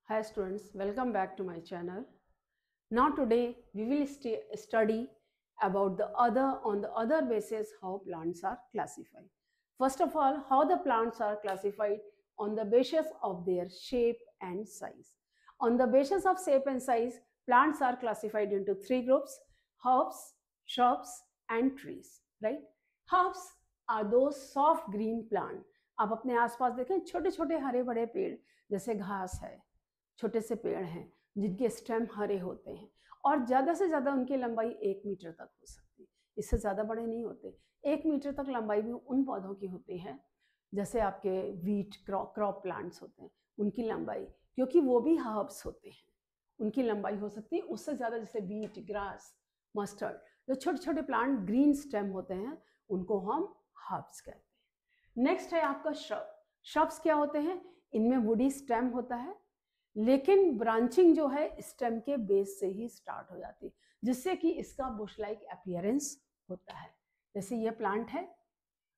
Hi students, welcome back to my channel. Now today we will study about the other basis how plants are classified. First of all, how the plants are classified on the basis of their shape and size. On the basis of shape and size, plants are classified into three groups: herbs, shrubs and trees, right? Herbs are those soft green plant. आप अपने आसपास देखें छोटे छोटे हरे भरे पेड़ जैसे घास है, छोटे से पेड़ हैं जिनके स्टेम हरे होते हैं और ज़्यादा से ज़्यादा उनकी लंबाई 1 मीटर तक हो सकती है, इससे ज़्यादा बड़े नहीं होते। 1 मीटर तक लंबाई भी उन पौधों की होती है जैसे आपके वीट क्रॉप प्लांट्स होते हैं, उनकी लंबाई, क्योंकि वो भी हर्ब्स होते हैं, उनकी लंबाई हो सकती है उससे ज़्यादा, जैसे वीट, ग्रास, मस्टर्ड, जो छोटे छोटे प्लांट ग्रीन स्टेम होते हैं उनको हम हर्ब्स कहते हैं। नेक्स्ट है आपका श्रब। श्रब्स क्या होते हैं? इनमें वुडी स्टेम होता है, लेकिन ब्रांचिंग जो है स्टेम के बेस से ही स्टार्ट हो जाती है, जिससे कि इसका बुश लाइक अपीयरेंस होता है। जैसे ये प्लांट है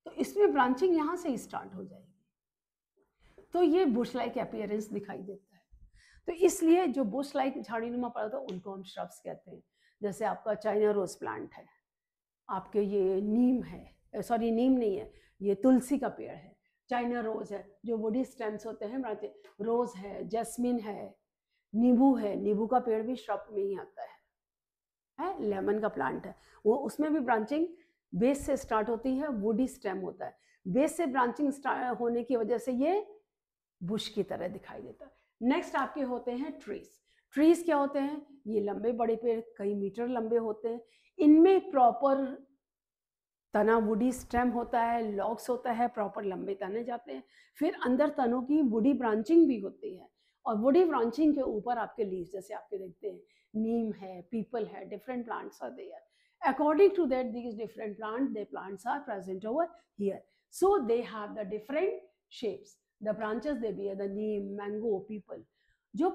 तो इसमें ब्रांचिंग यहाँ से ही स्टार्ट हो जाएगी, तो ये बुश लाइक अपीयरेंस दिखाई देता है। तो इसलिए जो बुश लाइक झाड़ीनुमा पौधा उनको हम श्रब्स कहते हैं। जैसे आपका चाइना रोज प्लांट है, आपके ये नीम है, सॉरी नीम नहीं है, ये तुलसी का पेड़ है, चाइना रोज है जो वुडी स्टेम्स होते हैं, रोज है, जैस्मिन है, नींबू है, नींबू का पेड़ भी श्रब में ही आता है, लेमन का प्लांट है वो, उसमें भी ब्रांचिंग बेस से स्टार्ट होती है, वुडी स्टेम होता है, बेस से ब्रांचिंग होने की वजह से ये बुश की तरह दिखाई देता है। नेक्स्ट आपके होते हैं ट्रीज। ट्रीज क्या होते हैं? ये लंबे बड़े पेड़ कई मीटर लंबे होते हैं, इनमें प्रॉपर तना वुडी स्टेम होता है, लॉग्स होता है, प्रॉपर लंबे तने जाते हैं, फिर अंदर तनों की वुडी ब्रांचिंग भी होती है, और वुडी ब्रांचिंग के ऊपर आपके लीव्स, जैसे आपके देखते हैं नीम है, पीपल है, different plants are there. According to that, these different plants are present over here. So they have the different shapes. The branches they bear, the neem, mango, people. जो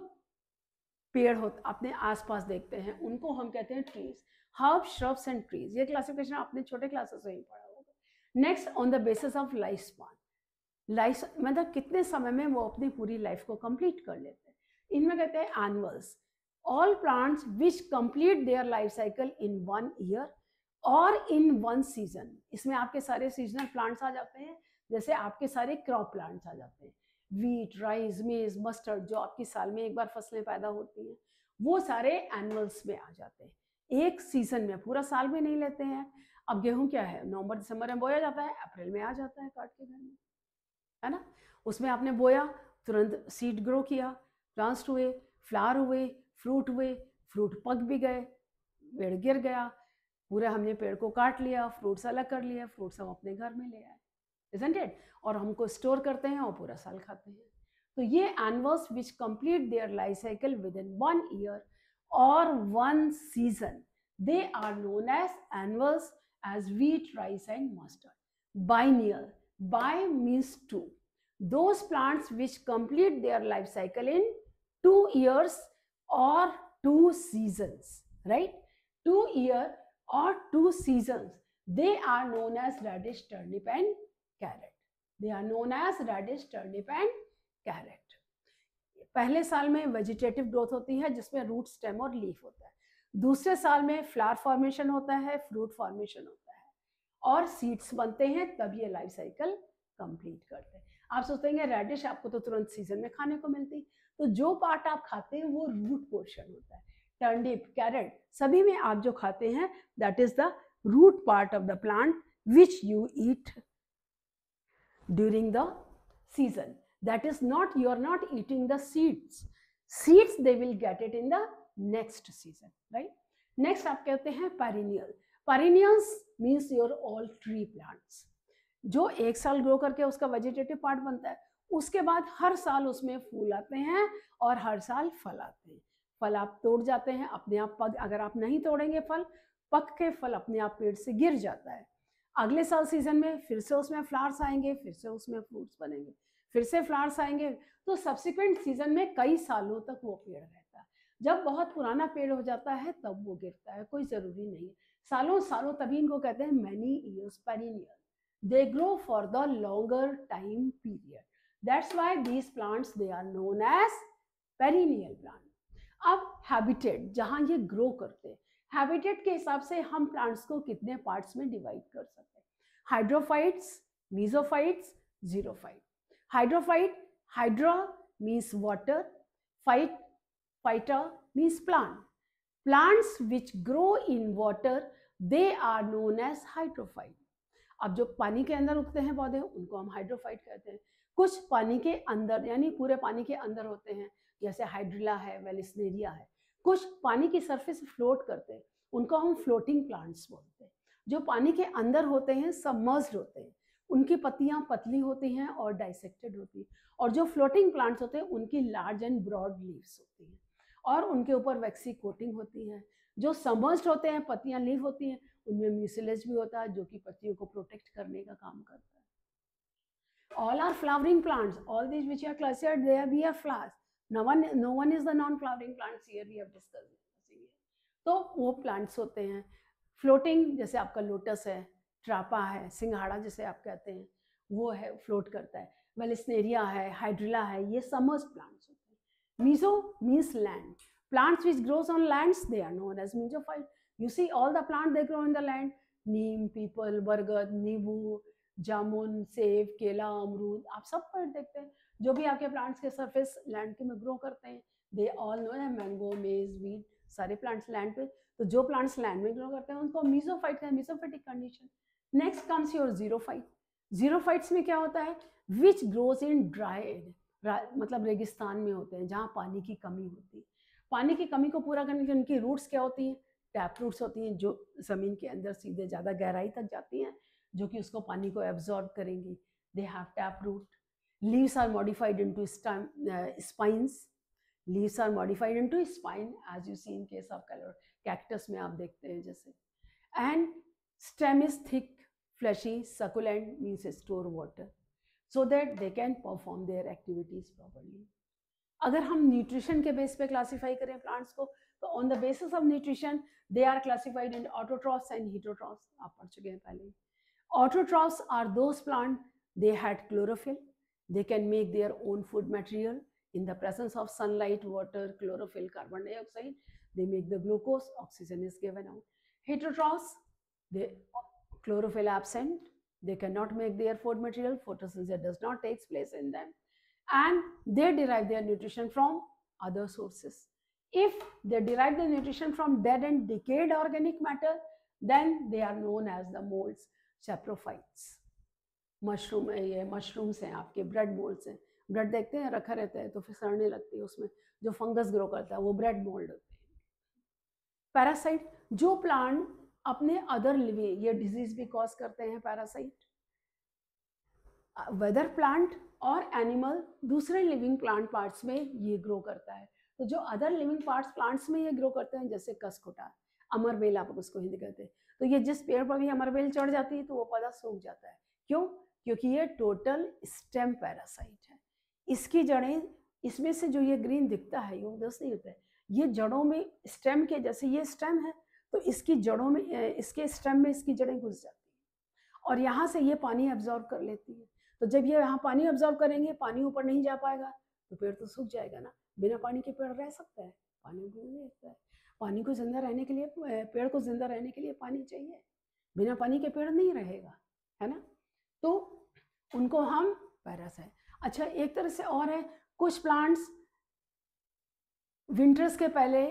पेड़ होते अपने आसपास देखते हैं उनको हम कहते हैं trees. Herb, shrubs and trees, ये क्लासिफिकेशन आपने छोटे क्लासेस में ही पढ़ा होगा। Next, on the basis of life span. Life मतलब कितने समय में वो अपनी पूरी लाइफ को कंप्लीट कर लेते हैं, इनमें कहते हैं annuals. All plants which complete their life cycle in 1 year और इन 1 सीजन। इसमें आपके सारे सीजनल प्लांट्स आ जाते हैं, जैसे आपके सारे क्रॉप प्लांट्स आ जाते हैं, वीट, राइस, मेज, मस्टर्ड, जो आपकी साल में एक बार फसलें पैदा होती हैं, वो सारे एनुअल्स में आ जाते हैं। एक सीजन में, पूरा साल में नहीं लेते हैं। अब गेहूं क्या है, नवंबर दिसंबर में बोया जाता है, अप्रैल में आ जाता है काट के घर में, है ना। उसमें आपने बोया, तुरंत सीड ग्रो किया, प्लांट्स हुए, फ्लावर हुए, फ्रूट हुए, फ्रूट पक भी गए, पेड़ गिर गया, पूरा हमने पेड़ को काट लिया, फ्रूट्स अलग कर लिया, फ्रूट्स हम अपने घर में ले आए, isn't it? और हमको स्टोर करते हैं और पूरा साल खाते हैं। तो ये annuals which complete their life cycle within 1 year और 1 season, they are known as annuals, as wheat, rice and mustard. Biennial, by means 2, those plants which complete their life cycle in 2 years or 2 seasons, right? 2 year or 2 seasons, they are known as radish, turnip and carrot. They are known as radish, turnip and carrot. पहले साल में vegetative growth होती है जिसमें root, stem और leaf होता है। दूसरे साल में फ्लावर फॉर्मेशन होता है, फ्रूट फॉर्मेशन होता है और सीड्स बनते हैं, तब ये लाइफ साइकिल कंप्लीट करते हैं। आप सोचते हैं रेडिश आपको तो तुरंत सीजन में खाने को मिलती, तो जो पार्ट आप खाते हैं वो रूट पोर्शन होता है। टर्निप, कैरेट, सभी में आप जो खाते हैं that is the root part of the plant which you eat during the season. That is not, you are not eating the seeds. Seeds they will get it in the next season, right? Next आप कहते हैं perennial. Perennials means your all tree plants, जो एक साल grow करके उसका vegetative part बनता है, उसके बाद हर साल उसमें फूल आते हैं और हर साल फल आते हैं। फल आप तोड़ जाते हैं, अपने आप पक, अगर आप नहीं तोड़ेंगे फल, पक के फल अपने आप पेड़ से गिर जाता है। अगले साल सीजन में फिर से उसमें फ्लावर्स आएंगे, फिर से उसमें फ्रूट्स बनेंगे, फिर से फ्लावर्स आएंगे, तो सब्सिक्वेंट सीजन में कई सालों तक वो पेड़ रहता है। जब बहुत पुराना पेड़ हो जाता है तब वो गिरता है, कोई जरूरी नहीं है, सालों सालों, तभी इनको कहते हैं many years, perennial. They grow for the longer time period. That's why these plants they are known as perennial plant. अब हैबिटेट, जहाँ ये ग्रो करते हैं, हैबिटेट के हिसाब से हम प्लांट्स को कितने पार्ट्स में डिवाइड कर सकते हैं? Hydrophytes, mesophytes, xerophyte. Hydrophyte, hydra means water, phyte, phyta means plant. Plants which grow in water they are known as hydrophyte. अब जो पानी के अंदर उगते हैं पौधे उनको हम हाइड्रोफाइट कहते हैं। कुछ पानी के अंदर यानी पूरे पानी के अंदर होते हैं, जैसे हाइड्रिला है, वेलिस्नेरिया है। कुछ पानी की सरफेस फ्लोट करते हैं, उनको हम फ्लोटिंग प्लांट्स बोलते हैं। जो पानी के अंदर होते हैं, सबमर्ज्ड होते हैं, उनकी पत्तियां पतली होती हैं और डाइसेक्टेड होती हैं। और जो फ्लोटिंग प्लांट्स होते हैं उनकी लार्ज एंड ब्रॉड लीव्स होती हैं और उनके ऊपर वैक्सी कोटिंग होती है। जो सबमर्ज्ड होते हैं, पत्तियां लीव होती हैं, उनमें म्यूसिलेज भी होता है जो कि पत्तियों को प्रोटेक्ट करने का काम करता है। All are flowering plants. All these which are classified, they bear flowers. No one is the non-flowering plants here. We have discussed. तो वो प्लांट्स होते हैं फ्लोटिंग, जैसे आपका लोटस है, ट्रापा है, सिंघाड़ा जिसे आप कहते हैं, वो है फ्लोट करता है। वेलिस्नेरिया है, हाइड्रिला है, ये समर्ज्ड प्लांट्स होते हैं। Meso means land. Plants which grows on lands, they are known as mesophyte. You see all the plants they grow in the land, Neem, people, बरगद, नींबू, जामुन, सेब, केला, अमरूद, आप सब पेड़ देखते हैं जो भी आपके प्लांट्स के सरफेस लैंड के में ग्रो करते हैं, दे ऑल नो है। मैंगो, मेज, वीट, सारे प्लांट्स लैंड पे। तो जो प्लांट्स लैंड में ग्रो करते हैं उनको मेसोफाइट कहते हैं, mesophytic condition. Next comes your xerophyte. Xerophytes में क्या होता है? Which grows in dry area, मतलब रेगिस्तान में होते हैं जहाँ पानी की कमी होती है। पानी की कमी को पूरा करने के उनकी रूट्स क्या होती हैं? टैप रूट्स होती हैं, जो ज़मीन के अंदर सीधे ज़्यादा गहराई तक जाती हैं, जो कि उसको पानी को एब्जॉर्ब करेंगी। They have tap root. Leaves are modified into spines. Leaves are modified into spine, as you see in case of colour cactus में आप देखते हैं जैसे। And stem is thick, fleshy, succulent, means store water so that they can perform their activities properly. अगर हम nutrition के base पे classify करें प्लांट्स को, तो on the basis of nutrition they are classified in autotrophs and heterotrophs. आप पढ़ चुके हैं पहले। Autotrophs are those plant they had chlorophyll, they can make their own food material in the presence of sunlight, water, chlorophyll, carbon dioxide, they make the glucose, oxygen is given out. Heterotrophs, they chlorophyll absent, they cannot make their food material, photosynthesis does not take place in them, and they derive their nutrition from other sources. If they derive their nutrition from dead and decayed organic matter, then they are known as the molds, saprophytes. Mushroom, ये mushrooms हैं आपके, bread moulds हैं। Bread देखते हैं रखा रहता है तो फिर सड़ने लगती है, उसमें जो फंगस ग्रो करता है वो ब्रेड मोल्ड होते हैं। पैरासाइट, जो प्लांट अपने अदर लिविंग, ये डिजीज भी कॉज करते हैं पैरासाइट, वेदर प्लांट और एनिमल दूसरे लिविंग प्लांट पार्ट्स में ये ग्रो करता है। तो जो अदर लिविंग पार्ट्स प्लांट्स में ये ग्रो करते हैं, जैसे कसकोटा, अमरबेल आप उसको हिंदी कहते हैं, तो ये जिस पेड़ पर भी अमरबेल चढ़ जाती है तो वो पौधा सूख जाता है। क्यों? क्योंकि ये टोटल स्टेम पैरासाइट है। इसकी जड़ें, इसमें से जो ये ग्रीन दिखता है ये उधर से नहीं होता है, ये जड़ों में स्टेम के, जैसे ये स्टेम है तो इसकी जड़ों में, इसके स्टेम में इसकी जड़ें घुस जाती हैं और यहाँ से ये पानी एब्जॉर्ब कर लेती है। तो जब ये यहाँ पानी एब्जॉर्ब करेंगे, पानी ऊपर नहीं जा पाएगा तो पेड़ तो सूख जाएगा ना। बिना पानी के पेड़ रह सकता है? पानी नहीं रहता है। पानी को जिंदा रहने के लिए, पेड़ को जिंदा रहने के लिए पानी चाहिए, बिना पानी के पेड़ नहीं रहेगा, है ना। तो उनको हम पैरासाइट। अच्छा, एक तरह से और है, कुछ प्लांट्स विंटर्स के पहले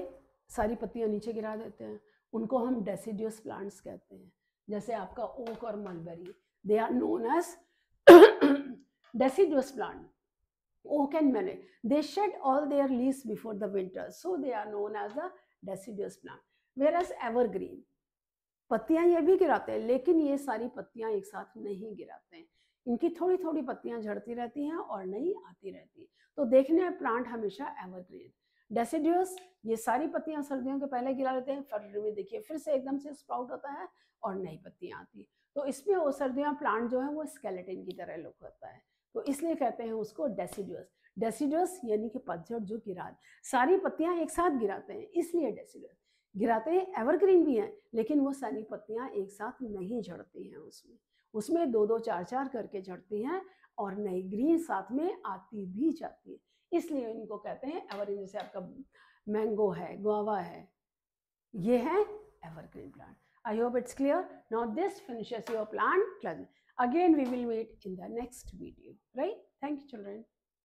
सारी पत्तियां नीचे गिरा देते हैं, उनको हम डेसिडियस प्लांट्स कहते हैं। जैसे आपका ओक और mulberry, they are known as deciduous plant. Oak and mulberry, they shed all their leaves before the winter, so they are known as the deciduous plant. Whereas evergreen, पत्तियां ये भी गिराते हैं लेकिन ये सारी पत्तियां एक साथ नहीं गिराते हैं, इनकी थोड़ी थोड़ी पत्तियां झड़ती रहती हैं और नई आती रहती है। तो देखने में प्लांट हमेशा एवरग्रीन। डेसिडियस, ये सारी पत्तियां सर्दियों के पहले गिरा लेते हैं, फरवरी में देखिए फिर से एकदम से स्प्राउट होता है और नई पत्तियां आती है। तो इसमें वो सर्दियां प्लांट जो है वो स्केलेटन की तरह लुक होता है, तो इसलिए कहते हैं उसको डेसिडुअस। डेसिडुअस यानी कि पतझड़ जो गिरा, सारी पत्तियां एक साथ गिराते हैं इसलिए डेसिडुअस। गिराते हैं एवरग्रीन भी हैं लेकिन वो सारी पत्तियां एक साथ नहीं झड़ती हैं, उसमें दो दो चार चार करके झड़ती हैं और नई ग्रीन साथ में आती भी जाती है। इसलिए इनको कहते हैं एवरग्रीन। जैसे आपका मैंगो है, गुआवा है, ये है evergreen plant. I hope it's clear. Now this finishes your plant class. Again we will meet in the next video, right? Thank you children.